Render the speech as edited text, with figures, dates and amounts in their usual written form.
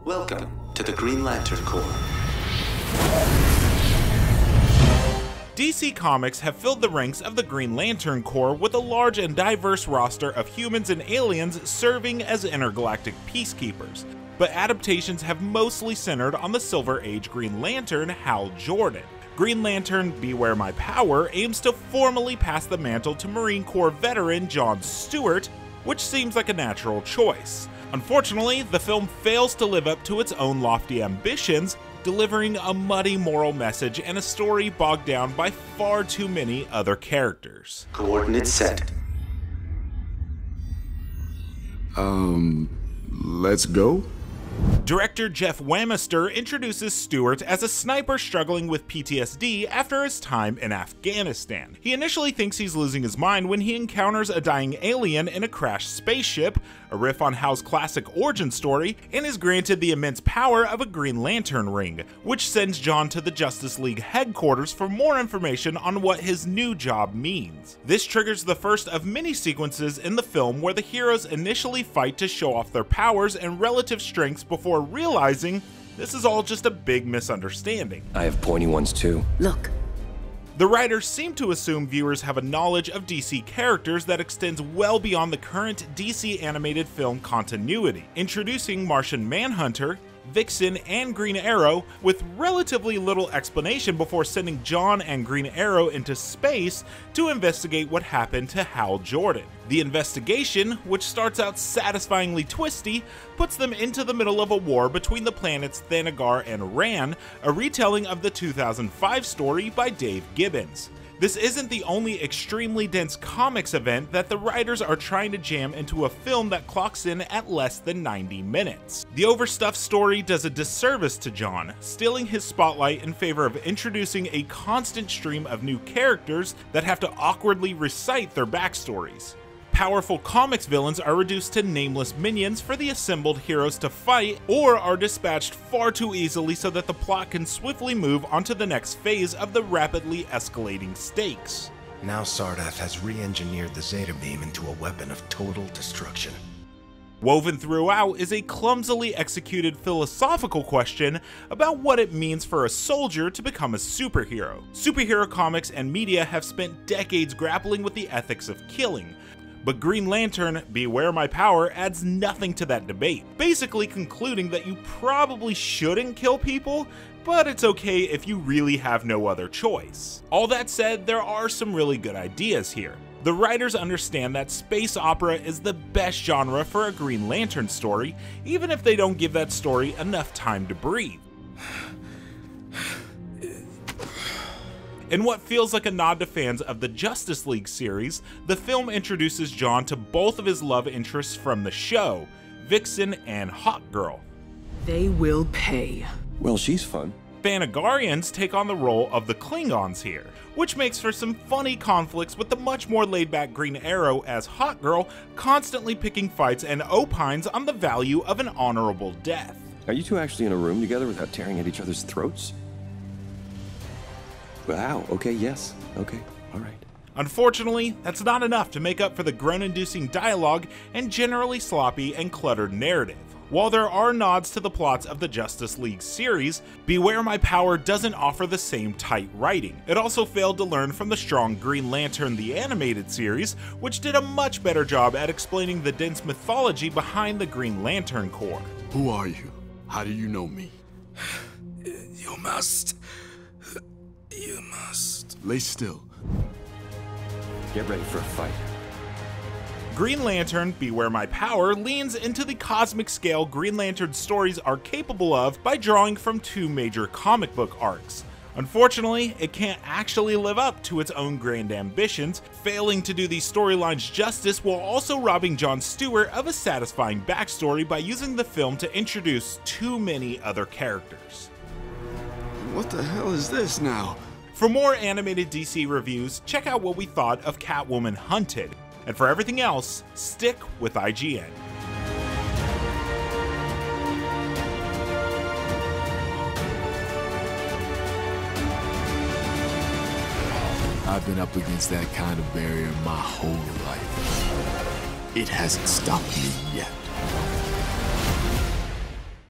Welcome to the Green Lantern Corps. DC Comics have filled the ranks of the Green Lantern Corps with a large and diverse roster of humans and aliens serving as intergalactic peacekeepers, but adaptations have mostly centered on the Silver Age Green Lantern, Hal Jordan. Green Lantern Beware My Power aims to formally pass the mantle to Marine Corps veteran John Stewart, which seems like a natural choice. Unfortunately, the film fails to live up to its own lofty ambitions, delivering a muddy moral message and a story bogged down by far too many other characters. Coordinates set. Let's go? Director Jeff Wamester introduces Stewart as a sniper struggling with PTSD after his time in Afghanistan. He initially thinks he's losing his mind when he encounters a dying alien in a crashed spaceship, a riff on Hal's classic origin story, and is granted the immense power of a Green Lantern ring, which sends John to the Justice League headquarters for more information on what his new job means. This triggers the first of many sequences in the film where the heroes initially fight to show off their powers and relative strengths before realizing this is all just a big misunderstanding. I have pointy ones too. Look. The writers seem to assume viewers have a knowledge of DC characters that extends well beyond the current DC animated film continuity, introducing Martian Manhunter, Vixen, and Green Arrow with relatively little explanation before sending John and Green Arrow into space to investigate what happened to Hal Jordan. The investigation, which starts out satisfyingly twisty, puts them into the middle of a war between the planets Thanagar and Rann, a retelling of the 2005 story by Dave Gibbons. This isn't the only extremely dense comics event that the writers are trying to jam into a film that clocks in at less than 90 minutes. The overstuffed story does a disservice to John, stealing his spotlight in favor of introducing a constant stream of new characters that have to awkwardly recite their backstories. Powerful comics villains are reduced to nameless minions for the assembled heroes to fight, or are dispatched far too easily so that the plot can swiftly move onto the next phase of the rapidly escalating stakes. Now Sardath has re-engineered the Zeta Beam into a weapon of total destruction. Woven throughout is a clumsily executed philosophical question about what it means for a soldier to become a superhero. Superhero comics and media have spent decades grappling with the ethics of killing, but Green Lantern Beware My Power adds nothing to that debate, basically concluding that you probably shouldn't kill people, but it's okay if you really have no other choice. All that said, there are some really good ideas here. The writers understand that space opera is the best genre for a Green Lantern story, even if they don't give that story enough time to breathe. In what feels like a nod to fans of the Justice League series, the film introduces John to both of his love interests from the show, Vixen and Hawkgirl. They will pay. Well, she's fun. Thanagarians take on the role of the Klingons here, which makes for some funny conflicts with the much more laid-back Green Arrow as Hawkgirl constantly picking fights and opines on the value of an honorable death. Are you two actually in a room together without tearing at each other's throats? Wow, okay, yes, okay, alright. Unfortunately, that's not enough to make up for the groan-inducing dialogue and generally sloppy and cluttered narrative. While there are nods to the plots of the Justice League series, Beware My Power doesn't offer the same tight writing. It also failed to learn from the strong Green Lantern the Animated Series, which did a much better job at explaining the dense mythology behind the Green Lantern Corps. Who are you? How do you know me? You must. Lay still. Get ready for a fight. Green Lantern Beware My Power leans into the cosmic scale Green Lantern stories are capable of by drawing from two major comic book arcs. Unfortunately, it can't actually live up to its own grand ambitions, failing to do these storylines justice while also robbing John Stewart of a satisfying backstory by using the film to introduce too many other characters. What the hell is this now? For more animated DC reviews, check out what we thought of Catwoman Hunted. And for everything else, stick with IGN. I've been up against that kind of barrier my whole life. It hasn't stopped me yet.